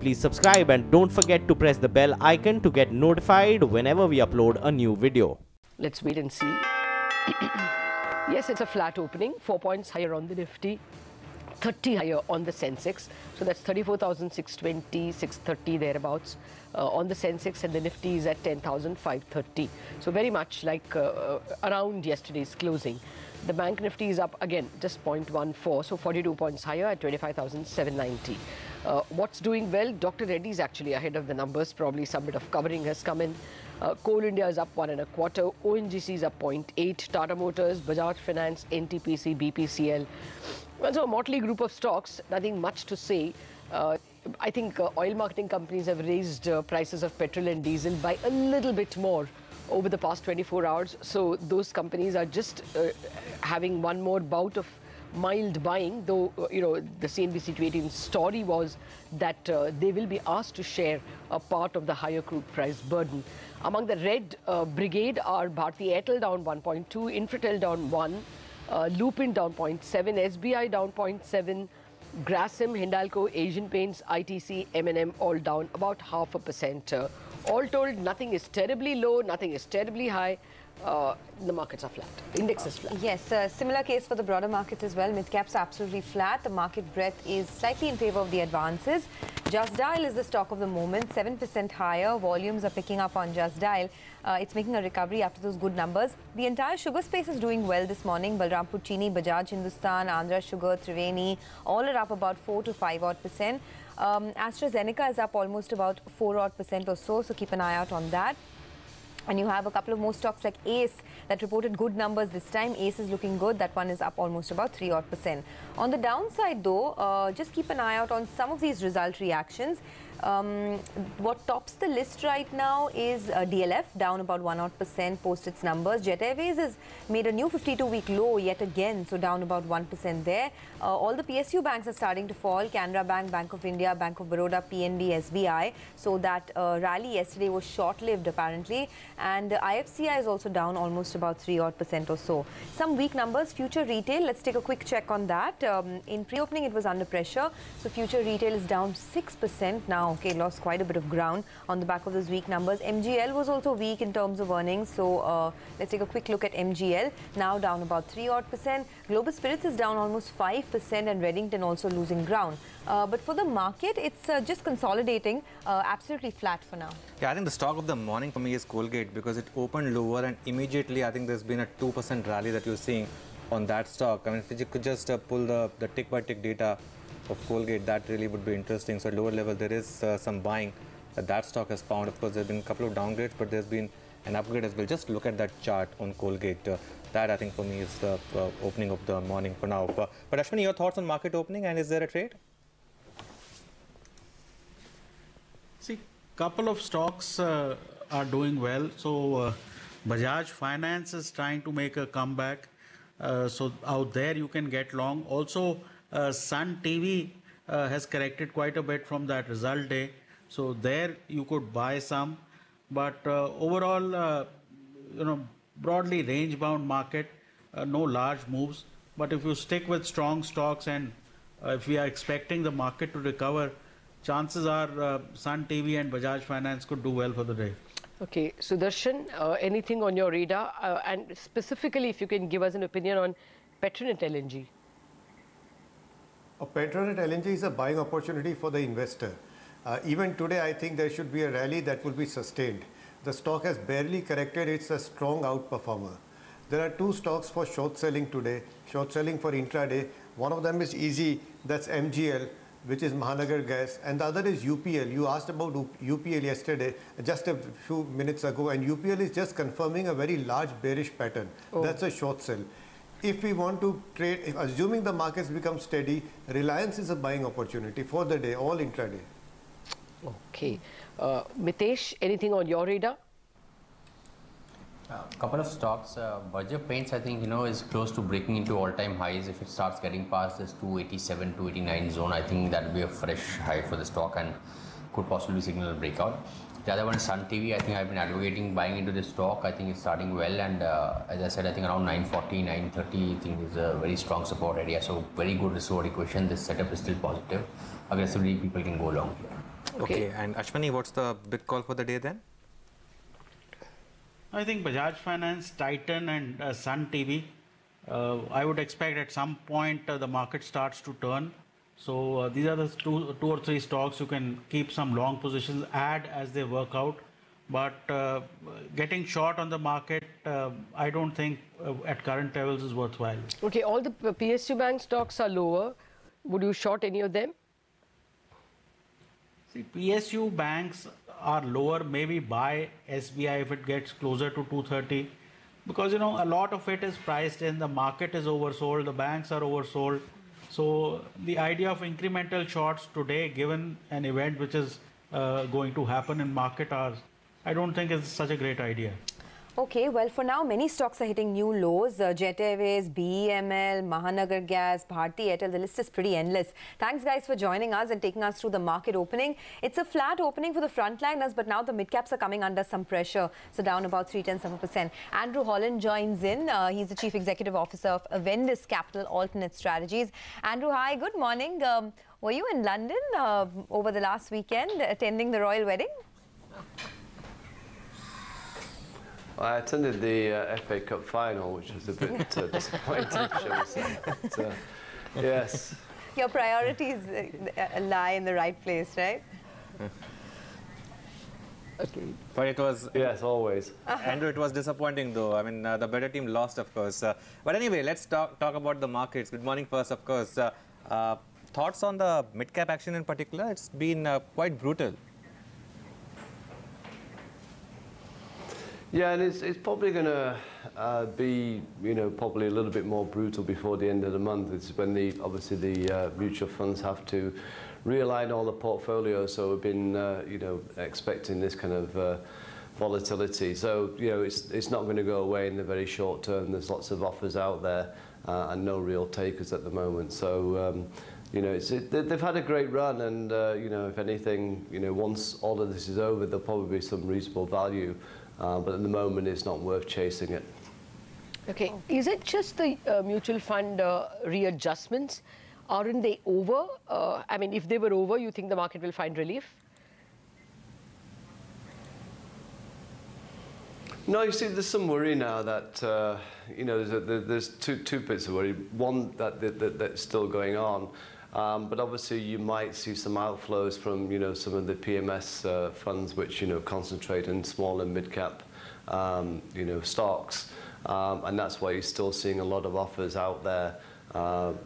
Please subscribe and don't forget to press the bell icon to get notified whenever we upload a new video. Let's wait and see. Yes, it's a flat opening, 4 points higher on the Nifty, 30 higher on the Sensex. So that's 34,620, 630 thereabouts on the Sensex, and the Nifty is at 10,530. So very much like around yesterday's closing. The Bank Nifty is up again, just 0.14, so 42 points higher at 25,790. What's doing well? Dr. Reddy's actually ahead of the numbers. Probably some bit of covering has come in. Coal India is up 1.25. ONGC is up 0.8. Tata Motors, Bajaj Finance, NTPC, BPCL. Well, so a motley group of stocks. Nothing much to say. I think oil marketing companies have raised prices of petrol and diesel by a little bit more over the past 24 hours. So those companies are just having one more bout of mild buying, though, the CNBC TV18 story was that they will be asked to share a part of the higher crude price burden. Among the red brigade are Bharti Airtel down 1.2, Infratel down 1, Lupin down 0.7, SBI down 0.7, Grasim, Hindalco, Asian Paints, ITC, M&M all down about 0.5%. All told, nothing is terribly low, nothing is terribly high. The markets are flat. Index is flat. Yes, similar case for the broader market as well. Mid-caps absolutely flat. The market breadth is slightly in favor of the advances. Just Dial is the stock of the moment, 7% higher. Volumes are picking up on Just Dial. It's making a recovery after those good numbers. The entire sugar space is doing well this morning. Balrampur Chini, Bajaj Hindustan, Andhra Sugar, Triveni, all are up about 4 to 5% odd. AstraZeneca is up almost about 4% odd or so keep an eye out on that. And you have a couple of more stocks like ACE that reported good numbers this time. ACE is looking good. That one is up almost about 3% odd. On the downside, though, just keep an eye out on some of these result reactions. What tops the list right now is DLF, down about 1% odd post its numbers. Jet Airways has made a new 52-week low yet again, so down about 1% there. All the PSU banks are starting to fall. Canara Bank, Bank of India, Bank of Baroda, PNB, SBI. So that rally yesterday was short-lived apparently. And IFCI is also down almost about 3% odd or so. Some weak numbers. Future Retail, let's take a quick check on that. In pre-opening, it was under pressure. So Future Retail is down 6% now. Okay, lost quite a bit of ground on the back of those weak numbers. MGL was also weak in terms of earnings. So let's take a quick look at MGL. Now down about 3% odd. Global Spirits is down almost 5% and Reddington also losing ground. But for the market, it's just consolidating, absolutely flat for now. Yeah, I think the stock of the morning for me is Colgate because it opened lower and immediately I think there's been a 2% rally that you're seeing on that stock. I mean, if you could just pull the tick-by-tick data of Colgate, that really would be interesting. So at lower level, there is some buying that stock has found. Of course, there have been a couple of downgrades, but there's been an upgrade as well. Just look at that chart on Colgate. That, I think, for me is the opening of the morning for now. But Ashwini, your thoughts on market opening, and is there a trade? See, couple of stocks are doing well. So Bajaj Finance is trying to make a comeback. So out there you can get long. Also, Sun TV has corrected quite a bit from that result day. So there you could buy some. But overall, broadly range-bound market, no large moves. But if you stick with strong stocks and if we are expecting the market to recover, chances are Sun TV and Bajaj Finance could do well for the day. Okay, Sudarshan, anything on your radar? And specifically, if you can give us an opinion on Petronet LNG. Petronet LNG is a buying opportunity for the investor. Even today, I think there should be a rally that will be sustained. The stock has barely corrected. It's a strong outperformer. There are two stocks for short selling today, short selling for intraday. One of them is easy, that's MGL, which is Mahanagar Gas, and the other is UPL. You asked about UPL yesterday, just a few minutes ago, and UPL is just confirming a very large bearish pattern. Oh. That's a short sell. If we want to trade, assuming the markets become steady, Reliance is a buying opportunity for the day, all intraday. Okay. Mitesh, anything on your radar? Couple of stocks. Bazaar Paints, I think, is close to breaking into all-time highs. If it starts getting past this 287, 289 zone, I think that will be a fresh high for the stock and could possibly signal a breakout. The other one is Sun TV. I think I've been advocating buying into this stock. I think it's starting well, and as I said, I think around 940, 930, I think is a very strong support area. So very good risk-reward equation. This setup is still positive. Aggressively, people can go long here. Okay, and Ashwani, what's the big call for the day then? I think Bajaj Finance, Titan and Sun TV. I would expect at some point the market starts to turn. So these are the two or three stocks you can keep some long positions, add as they work out. But getting short on the market, I don't think at current levels is worthwhile. Okay, all the PSU bank stocks are lower. Would you short any of them? See, PSU banks are lower, maybe buy SBI if it gets closer to 230. Because, you know, a lot of it is priced in, the market is oversold, the banks are oversold. So the idea of incremental shorts today, given an event which is going to happen in market hours, I don't think it's such a great idea. Okay, well, for now, many stocks are hitting new lows. Jet Airways, BEML, Mahanagar Gas, Bharti Airtel, the list is pretty endless. Thanks, guys, for joining us and taking us through the market opening. It's a flat opening for the frontliners, but now the mid-caps are coming under some pressure. So down about 0.3%. Andrew Holland joins in. He's the Chief Executive Officer of Avendus Capital Alternate Strategies. Andrew, hi, good morning. Were you in London over the last weekend attending the royal wedding? I attended the FA Cup final, which was a bit disappointing, shall we say. But, yes. Your priorities lie in the right place, right? Okay. But it was... Yes, always. Andrew, it was disappointing though. I mean, the better team lost, of course. But anyway, let's talk about the markets. Good morning first, of course. Thoughts on the mid-cap action in particular? It's been quite brutal. Yeah, and it's probably going to be, you know, probably a little bit more brutal before the end of the month. It's when obviously the mutual funds have to realign all the portfolios. So we've been, you know, expecting this kind of volatility. So, you know, it's not going to go away in the very short term. There's lots of offers out there and no real takers at the moment. So, you know, they've had a great run, and you know, if anything, you know, once all of this is over, there'll probably be some reasonable value. But at the moment, it's not worth chasing it. Okay. Is it just the mutual fund readjustments? Aren't they over? I mean, if they were over, you think the market will find relief? No, you see, there's some worry now that, you know, there's two bits of worry. One, that's still going on. But obviously, you might see some outflows from, you know, some of the PMS funds, which, you know, concentrate in small and mid-cap, you know, stocks. And that's why you're still seeing a lot of offers out there,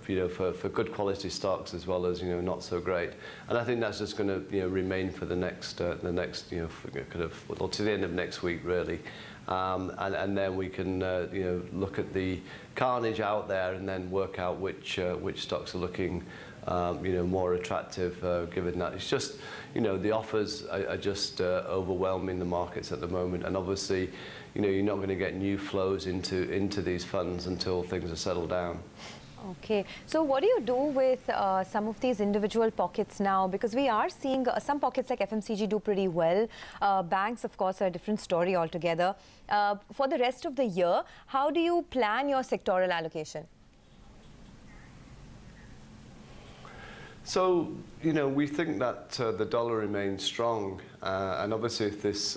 you know, for good quality stocks as well as, you know, not so great. And I think that's just going to, you know, remain for the next, you know, kind of, well, to the end of next week, really. And then we can, you know, look at the carnage out there and then work out which stocks are looking, you know, more attractive, given that it's just, you know, the offers are just overwhelming the markets at the moment. And obviously, you know, you're not going to get new flows into these funds until things are settled down. Okay, so what do you do with some of these individual pockets now? Because we are seeing some pockets like FMCG do pretty well. Banks, of course, are a different story altogether. For the rest of the year, how do you plan your sectoral allocation? So, you know, we think that the dollar remains strong. And obviously, if this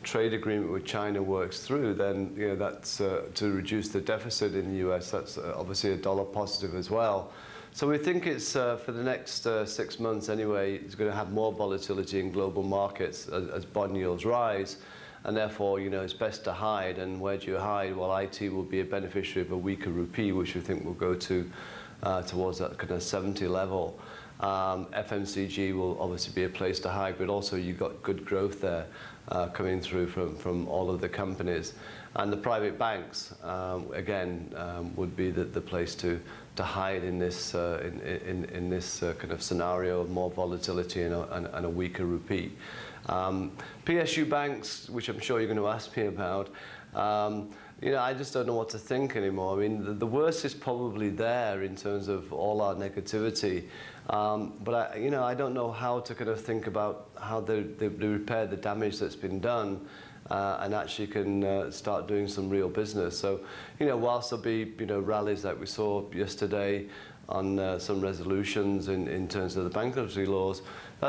trade agreement with China works through, then, you know, that's to reduce the deficit in the US. That's obviously a dollar positive as well. So we think it's for the next 6 months anyway, it's going to have more volatility in global markets as bond yields rise. And therefore, you know, it's best to hide. And where do you hide? Well, IT will be a beneficiary of a weaker rupee, which we think will go to towards that kind of 70 level. FMCG will obviously be a place to hide, but also you've got good growth there coming through from all of the companies. And the private banks, again, would be the place to hide in this in this kind of scenario of more volatility and a weaker rupee. PSU banks, which I'm sure you're going to ask me about, you know, I just don't know what to think anymore. I mean, the worst is probably there in terms of all our negativity. But you know, I don't know how to kind of think about how they repair the damage that's been done and actually can start doing some real business. So, you know, whilst there'll be, you know, rallies like we saw yesterday on some resolutions in terms of the bankruptcy laws,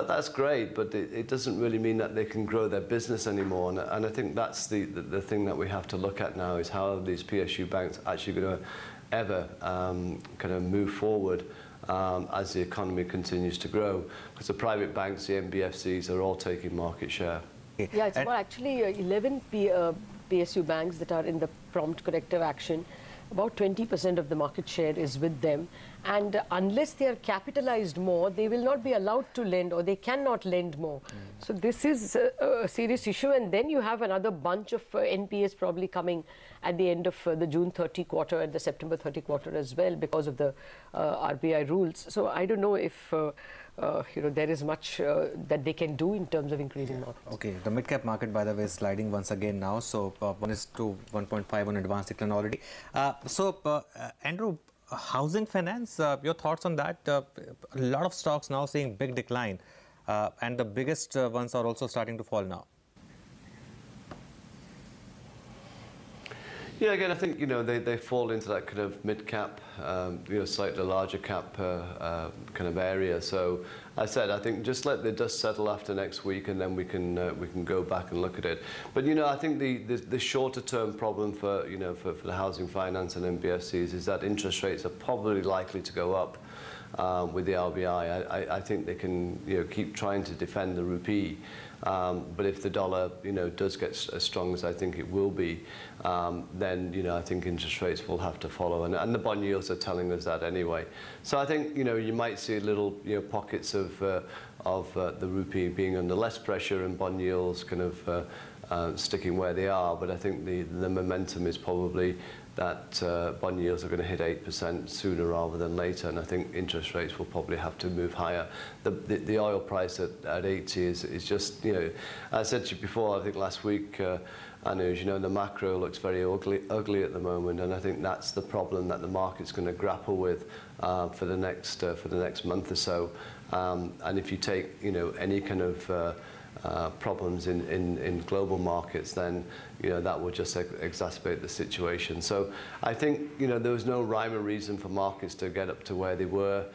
That's great, but it doesn't really mean that they can grow their business anymore. And I think that's the thing that we have to look at now, is how are these PSU banks actually going to ever kind of move forward as the economy continues to grow. Because the private banks, the NBFCs, are all taking market share. Yeah, it's about actually 11 PSU banks that are in the prompt corrective action. About 20% of the market share is with them, and unless they are capitalized more, they will not be allowed to lend, or they cannot lend more. So this is a serious issue, and then you have another bunch of NPAs probably coming at the end of the June 30 quarter and the September 30 quarter as well, because of the RBI rules. So I don't know if there is much that they can do in terms of increasing markets. Okay, the mid-cap market, by the way, is sliding once again now. So 1 is to 1.5 on advanced decline already. Andrew, housing finance, your thoughts on that? A lot of stocks now seeing big decline, and the biggest ones are also starting to fall now. Yeah, again, I think, they fall into that kind of mid-cap, slightly larger cap kind of area. So I said, I think just let the dust settle after next week, and then we can go back and look at it. But, I think the shorter-term problem for the housing finance and NBFCs is that interest rates are probably likely to go up with the RBI. I think they can, keep trying to defend the rupee. But if the dollar, does get as strong as I think it will be, then, I think interest rates will have to follow. And the bond yields are telling us that anyway. So I think, you might see little, pockets of the rupee being under less pressure and bond yields kind of sticking where they are. But I think the momentum is probably that bond yields are going to hit 8% sooner rather than later, and I think interest rates will probably have to move higher. The oil price at 80 is just, I said to you before, I think last week, Anuj, the macro looks very ugly at the moment, and I think that's the problem that the market's going to grapple with for the next month or so. And if you take, any kind of problems in global markets, then that will just exacerbate the situation. So I think there was no rhyme or reason for markets to get up to where they were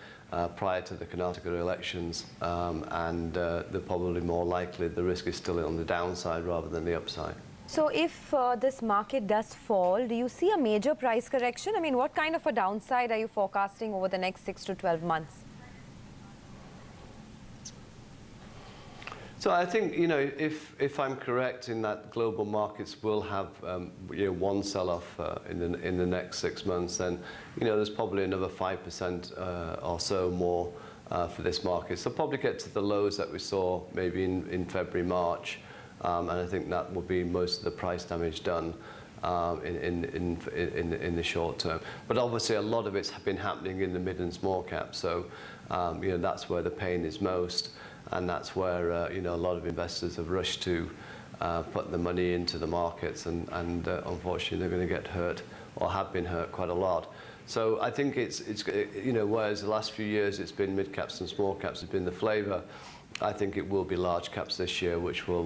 prior to the Karnataka elections, and they're probably more likely the risk is still on the downside rather than the upside. So if this market does fall, do you see a major price correction? I mean, what kind of a downside are you forecasting over the next 6 to 12 months? So I think, if I'm correct in that global markets will have, one sell-off in the next 6 months, then, there's probably another 5% or so more for this market. So probably get to the lows that we saw maybe in February, March, and I think that will be most of the price damage done in the short term. But obviously a lot of it's been happening in the mid and small cap, so that's where the pain is most. And that's where a lot of investors have rushed to put the money into the markets, and unfortunately they're going to get hurt, or have been hurt quite a lot. So I think it's whereas the last few years it's been mid caps and small caps has been the flavour, I think it will be large caps this year, which will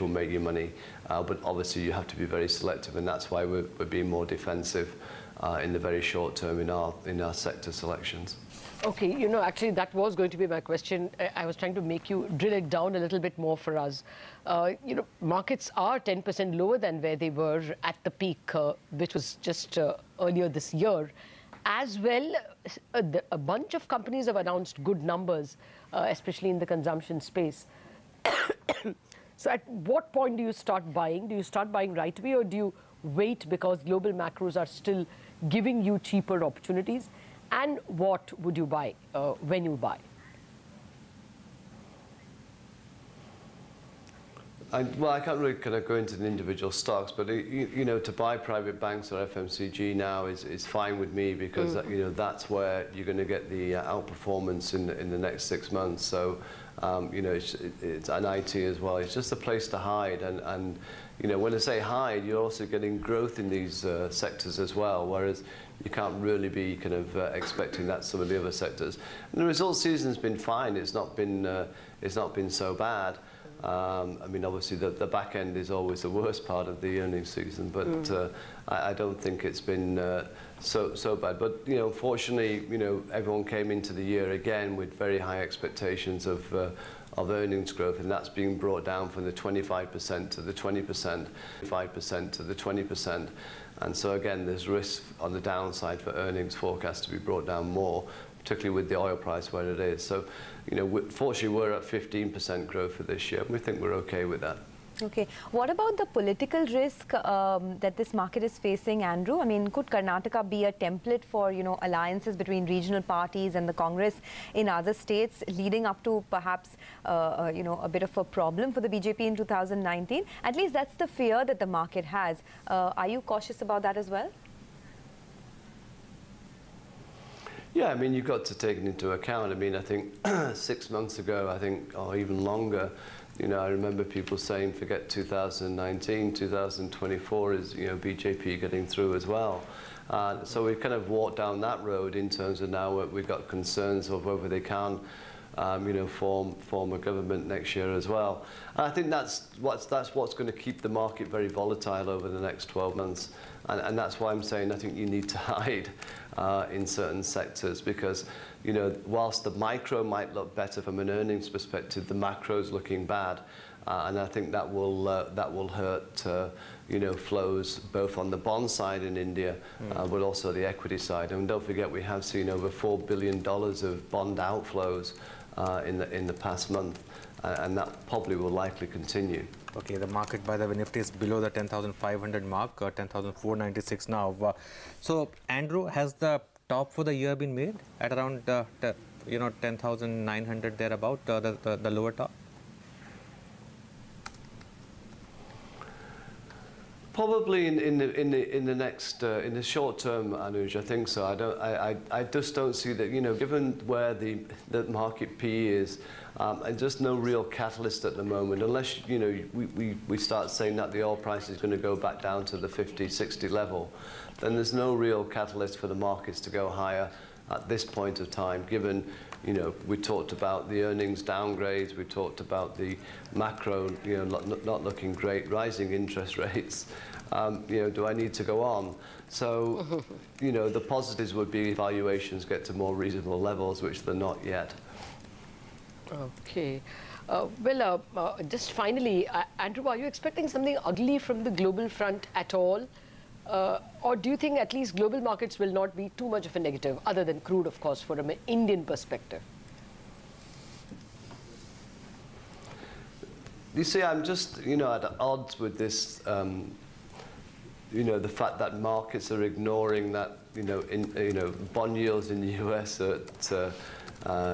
make you money. But obviously you have to be very selective, and that's why we're being more defensive in the very short term in our sector selections. Okay, actually that was going to be my question. I was trying to make you drill it down a little bit more for us. Markets are 10% lower than where they were at the peak, which was just earlier this year. As well, a bunch of companies have announced good numbers, especially in the consumption space. So at what point do you start buying? Do you start buying right away, or do you wait because global macros are still giving you cheaper opportunities? And what would you buy when you buy? Well, I can't really kind of go into the individual stocks, but to buy private banks or FMCG now is fine with me, because that's where you're going to get the outperformance in the next 6 months. So it's an IT as well. It's just a place to hide, and when I say hide, you're also getting growth in these sectors as well, whereas you can't really be kind of expecting that some of the other sectors. And the results season's been fine. It's not been so bad. I mean, obviously, the back end is always the worst part of the earnings season, but I don't think it's been so bad. But, you know, fortunately, you know, everyone came into the year again with very high expectations of earnings growth, and that's being brought down from the 25% to the 20%, 5% to the 20%. And so, again, there's risk on the downside for earnings forecast to be brought down more, particularly with the oil price where it is. So, you know, fortunately, we're at 15% growth for this year. We think we're okay with that. Okay. What about the political risk that this market is facing, Andrew? I mean, could Karnataka be a template for, you know, alliances between regional parties and the Congress in other states, leading up to perhaps, you know, a bit of a problem for the BJP in 2019? At least that's the fear that the market has. Are you cautious about that as well? Yeah, I mean, you've got to take it into account. I mean, I think 6 months ago, I think, or even longer, you know, I remember people saying, forget 2019, 2024 is, you know, BJP getting through as well. So we've kind of walked down that road in terms of now we've got concerns of whether they can, you know, form a government next year as well. And I think that's what's going to keep the market very volatile over the next 12 months. And that's why I'm saying I think you need to hide in certain sectors, because, you know, whilst the micro might look better from an earnings perspective, the macro is looking bad, and I think that will hurt, you know, flows both on the bond side in India, but also the equity side. And don't forget, we have seen over $4 billion of bond outflows in the past month, and that probably will likely continue. Okay, the market, by the way, Nifty is below the 10,500 mark, 10,496 now. So, Andrew, has the top for the year been made at around, you know, 10,900 thereabout, the lower top? Probably in the next in the short term, Anuj, I think so. I just don't see that, you know, given where the market PE is, and just no real catalyst at the moment, unless, you know, we start saying that the oil price is going to go back down to the 50, 60 level, then there's no real catalyst for the markets to go higher at this point of time, given, you know, we talked about the earnings downgrades, we talked about the macro, you know, not looking great, rising interest rates. You know, do I need to go on? So, you know, the positives would be valuations get to more reasonable levels, which they're not yet. Okay. Well, just finally, Andrew, are you expecting something ugly from the global front at all? Or do you think at least global markets will not be too much of a negative, other than crude, of course, from an Indian perspective? You see, I'm just, you know, at odds with this, you know, the fact that markets are ignoring that, you know, bond yields in the US at,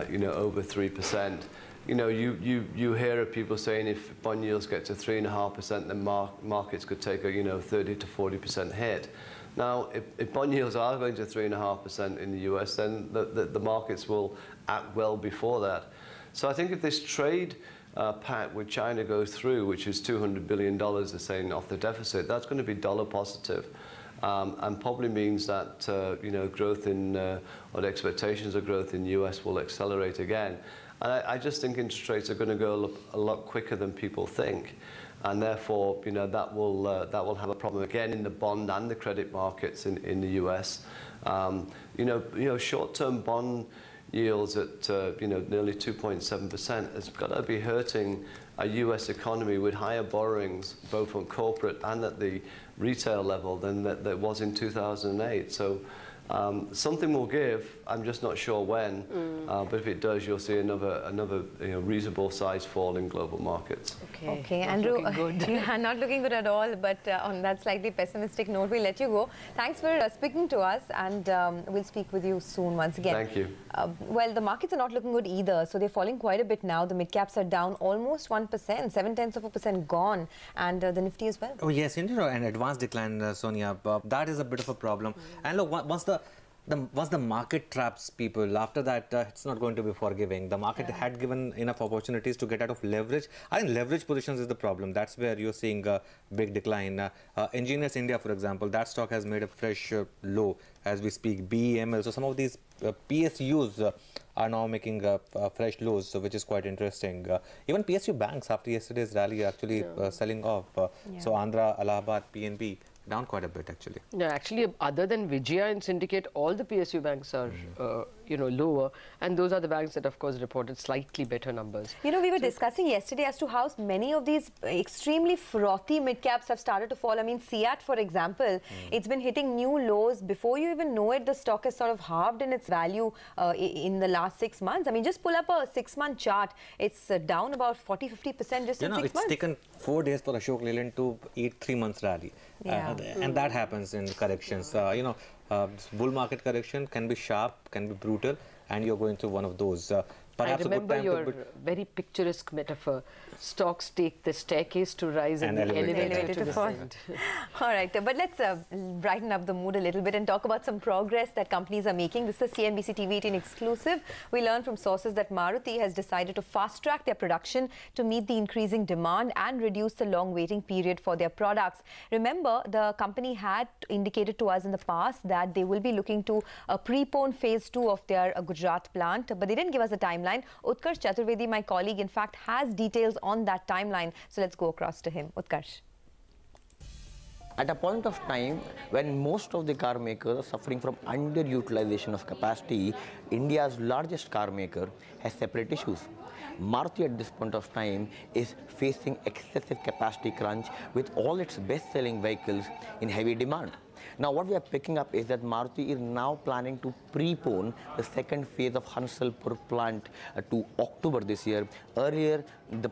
you know, over 3%. You know, you hear of people saying if bond yields get to 3.5%, then markets could take a, you know, 30 to 40% hit. Now, if bond yields are going to 3.5% in the US, then the markets will act well before that. So I think if this trade pact with China goes through, which is $200 billion, they're saying, off the deficit, that's going to be dollar positive. And probably means that, you know, growth in, or the expectations of growth in the US will accelerate again. And I just think interest rates are going to go a lot quicker than people think. And therefore, you know, that will have a problem again in the bond and the credit markets in the US. You know, short-term bond yields at, you know, nearly 2.7% has got to be hurting a US economy with higher borrowings, both on corporate and at the retail level, than that was in 2008. So something will give. I'm just not sure when. But if it does, you'll see another you know, reasonable size fall in global markets. Okay, Andrew, yeah, not looking good at all. But on that slightly pessimistic note, we'll let you go. Thanks for speaking to us, and we'll speak with you soon once again. Thank you. Well, the markets are not looking good either, so they're falling quite a bit now. The mid caps are down almost 1%, 0.7% gone, and the Nifty as well. Oh yes, you know, an advanced decline, Sonia. That is a bit of a problem. And look, once the once the market traps people, after that, it's not going to be forgiving. The market had given enough opportunities to get out of leverage. I think leverage positions is the problem. That's where you're seeing a big decline. Engineers India, for example, that stock has made a fresh low as we speak. BEML, so some of these PSUs are now making fresh lows, so which is quite interesting. Even PSU banks, after yesterday's rally, are actually selling off. So Andhra, Allahabad, PNB, down quite a bit actually. Yeah, actually, other than Vijaya and Syndicate, all the PSU banks are, lower, and those are the banks that, of course, reported slightly better numbers. You know, we were discussing yesterday as to how many of these extremely frothy mid-caps have started to fall. I mean, CEAT, for example, it's been hitting new lows. Before you even know it, the stock has sort of halved in its value in the last 6 months. I mean, just pull up a 6-month chart. It's down about 40-50% just in 6 months. It's taken 4 days for Ashok Leyland to eat 3 months rally. And that happens in corrections. Bull market correction can be sharp, can be brutal, and you're going through one of those. I remember your very picturesque metaphor. Stocks take the staircase to rise and the elevator to descend. All right, but let's brighten up the mood a little bit and talk about some progress that companies are making. This is CNBC TV18 exclusive. We learned from sources that Maruti has decided to fast-track their production to meet the increasing demand and reduce the long waiting period for their products. Remember, the company had indicated to us in the past that they will be looking to prepone phase 2 of their Gujarat plant, but they didn't give us a timeline. Utkarsh Chaturvedi, my colleague, in fact, has details on that timeline. So let's go across to him. Utkarsh. At a point of time when most of the car makers are suffering from underutilization of capacity, India's largest car maker has separate issues. Maruti at this point of time is facing excessive capacity crunch with all its best-selling vehicles in heavy demand. Now, what we are picking up is that Maruti is now planning to prepone the second phase of Hansalpur plant to October this year. Earlier, the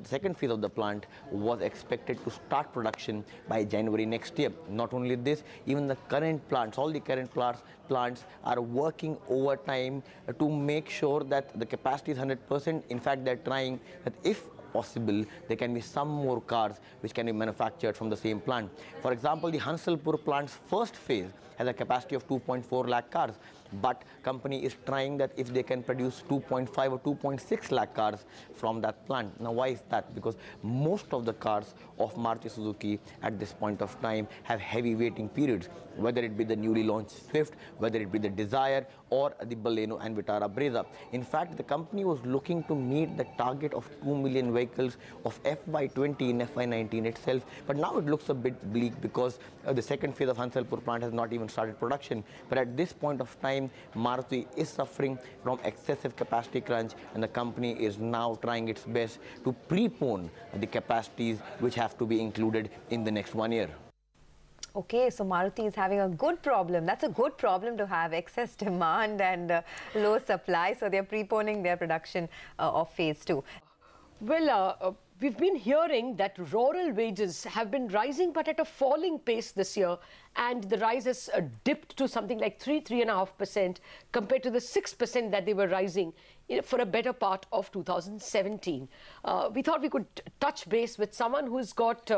second phase of the plant was expected to start production by January next year. Not only this, even the current plants, all the current plants are working overtime to make sure that the capacity is 100%. In fact, they're trying that if possible, there can be some more cars which can be manufactured from the same plant. For example, the Hansalpur plant's first phase has a capacity of 2.4 lakh cars, but company is trying that if they can produce 2.5 or 2.6 lakh cars from that plant. Now, why is that? Because most of the cars of Maruti Suzuki at this point of time have heavy waiting periods, whether it be the newly launched Swift, whether it be the Dzire or the Baleno and Vitara Brezza. In fact, the company was looking to meet the target of 2 million vehicles of FY20 in FY19 itself, but now it looks a bit bleak because the second phase of Hansalpur plant has not even started production. But at this point of time, Maruti is suffering from excessive capacity crunch, and the company is now trying its best to prepone the capacities which have to be included in the next 1 year. Okay, so Maruti is having a good problem. That's a good problem to have, excess demand and low supply. So they're preponing their production of phase 2. Well, we've been hearing that rural wages have been rising, but at a falling pace this year, and the rise has dipped to something like 3.5% compared to the 6% that they were rising for a better part of 2017. We thought we could touch base with someone who's got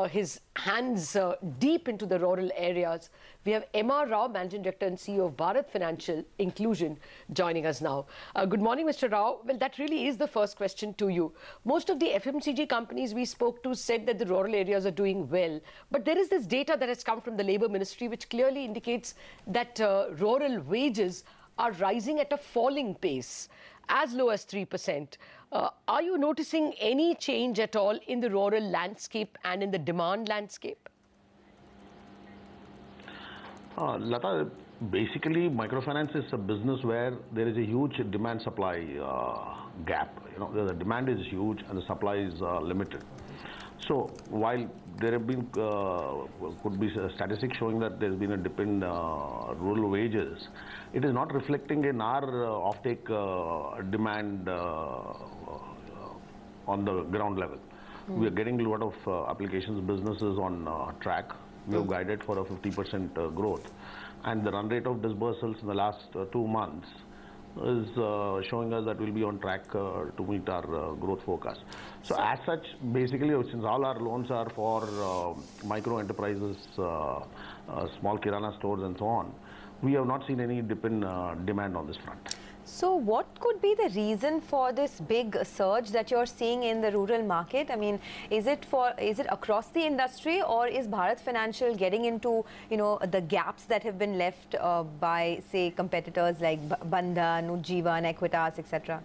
his hands deep into the rural areas. We have M.R. Rao, Managing Director and CEO of Bharat Financial Inclusion, joining us now. Good morning, Mr. Rao. Well, that really is the first question to you. Most of the FMCG companies we spoke to said that the rural areas are doing well, but there is this data that has come from the Labour Ministry which clearly indicates that rural wages are rising at a falling pace, as low as 3%. Are you noticing any change at all in the rural landscape and in the demand landscape? Lata, basically microfinance is a business where there is a huge demand-supply gap. You know, the demand is huge and the supply is limited. So while there have been, could be statistics showing that there has been a dip in rural wages, it is not reflecting in our offtake demand on the ground level. We are getting a lot of applications, businesses on track. We have guided for a 50% growth. And the run rate of disbursals in the last 2 months is showing us that we'll be on track to meet our growth forecast. So as such, basically, since all our loans are for micro enterprises, small kirana stores and so on, we have not seen any dip in demand on this front. So what could be the reason for this big surge that you're seeing in the rural market? I mean, is it across the industry, or is Bharat Financial getting into, you know, the gaps that have been left by, say, competitors like Bandhan, Ujjivan, Equitas, etc.?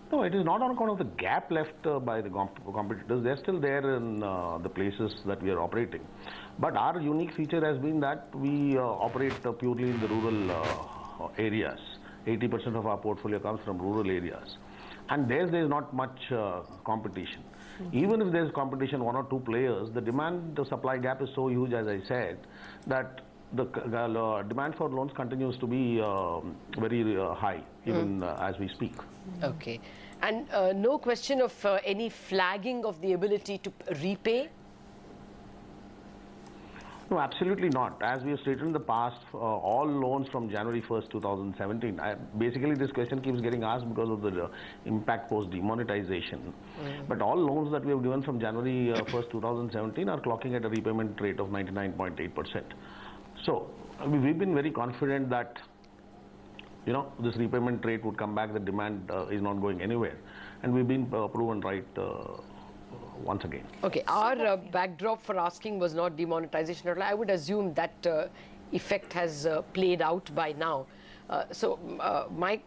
No, it is not on account of the gap left by the competitors. They're still there in the places that we are operating. But our unique feature has been that we operate purely in the rural areas. 80% of our portfolio comes from rural areas. And there is not much competition. Even if there is competition, one or two players, the demand-supply gap is so huge, as I said, that the demand for loans continues to be very high, even as we speak. Okay. And no question of any flagging of the ability to repay? No, absolutely not. As we have stated in the past, all loans from January 1st, 2017, basically this question keeps getting asked because of the impact post-demonetization. But all loans that we have given from January 1st, 2017 are clocking at a repayment rate of 99.8%. So, we've been very confident that, you know, this repayment rate would come back, the demand is not going anywhere. And we've been proven right once again. Okay, our backdrop for asking was not demonetization. I would assume that effect has played out by now. So, my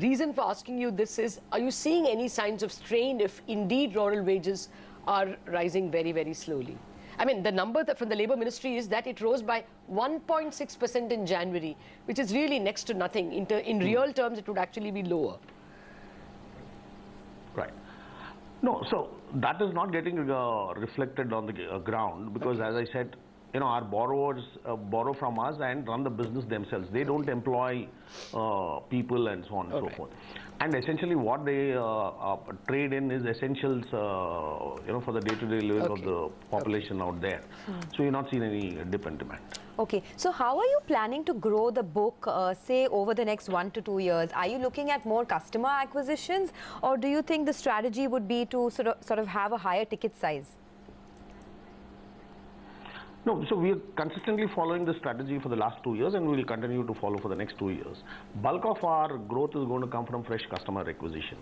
reason for asking you this is, are you seeing any signs of strain if indeed rural wages are rising very, very slowly? I mean, the number from the Labour Ministry is that it rose by 1.6% in January, which is really next to nothing. In real terms, it would actually be lower. Right. No, so that is not getting reflected on the ground because, as I said, you know, our borrowers borrow from us and run the business themselves. They don't employ people and so on and so forth. And essentially what they trade in is essentials, you know, for the day-to-day living of the population out there. So you're not seeing any dip in demand. Okay, so how are you planning to grow the book, say, over the next 1 to 2 years? Are you looking at more customer acquisitions, or do you think the strategy would be to sort of have a higher ticket size? No, so we are consistently following the strategy for the last 2 years, and we will continue to follow for the next 2 years. Bulk of our growth is going to come from fresh customer acquisition.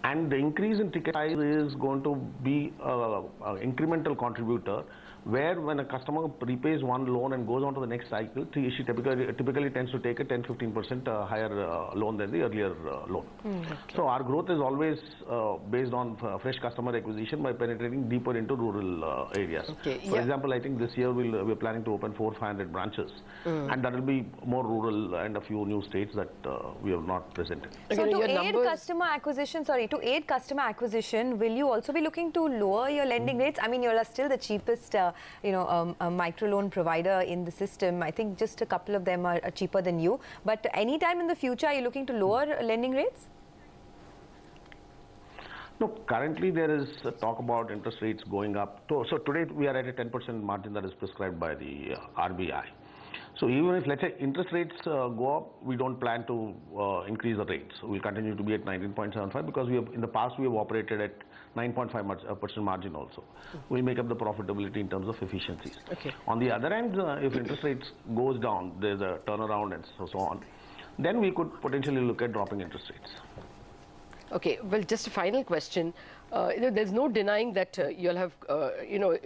And the increase in ticket size is going to be an incremental contributor, where when a customer repays one loan and goes on to the next cycle, she typically tends to take a 10-15% higher loan than the earlier loan. So our growth is always based on fresh customer acquisition by penetrating deeper into rural areas. For example, I think this year we're planning to open 400-500 branches, and that will be more rural and a few new states that we have not presented. So to aid customer acquisition, will you also be looking to lower your lending rates? I mean, you are still the cheapest you know, a microloan provider in the system. I think just a couple of them are cheaper than you. But any time in the future, are you looking to lower lending rates? No, currently there is talk about interest rates going up. So today we are at a 10% margin that is prescribed by the RBI. So even if, let's say, interest rates go up, we don't plan to increase the rates. We'll continue to be at 19.75 because we have, in the past we have operated at 9.5% margin also. We make up the profitability in terms of efficiencies. On the other hand, if interest rates goes down, there's a turnaround and so on, then we could potentially look at dropping interest rates. Okay, well, just a final question. You know, there's no denying that you'll have, you know,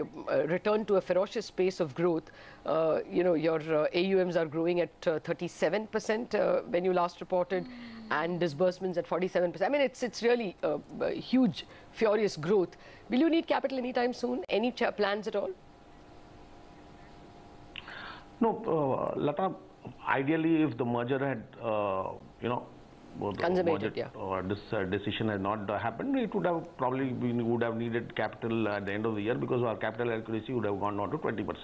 returned to a ferocious pace of growth. You know, your AUMs are growing at 37% when you last reported, and disbursements at 47%. I mean, it's really a huge, furious growth. Will you need capital anytime soon? Any plans at all? No, Lata, ideally, if the merger had, you know, this decision has not happened, it would have probably would have needed capital at the end of the year because our capital adequacy would have gone down to 20%.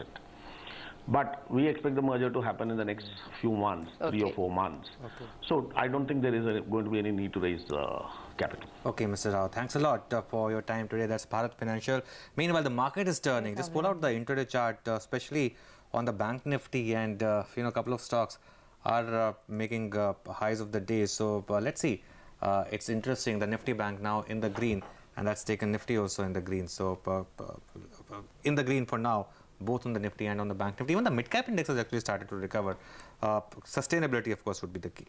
But we expect the merger to happen in the next few months, 3 or 4 months. So I don't think there is going to be any need to raise capital. Okay, Mr. Rao, thanks a lot for your time today. That's Bharat Financial. Meanwhile, the market is turning. Just pull out the intraday chart, especially on the Bank Nifty, and you know, a couple of stocks are making highs of the day. So let's see. It's interesting. The Nifty Bank now in the green, and that's taken Nifty also in the green. So in the green for now both on the Nifty and on the Bank Nifty. Even the mid-cap index has actually started to recover. Sustainability, of course, would be the key.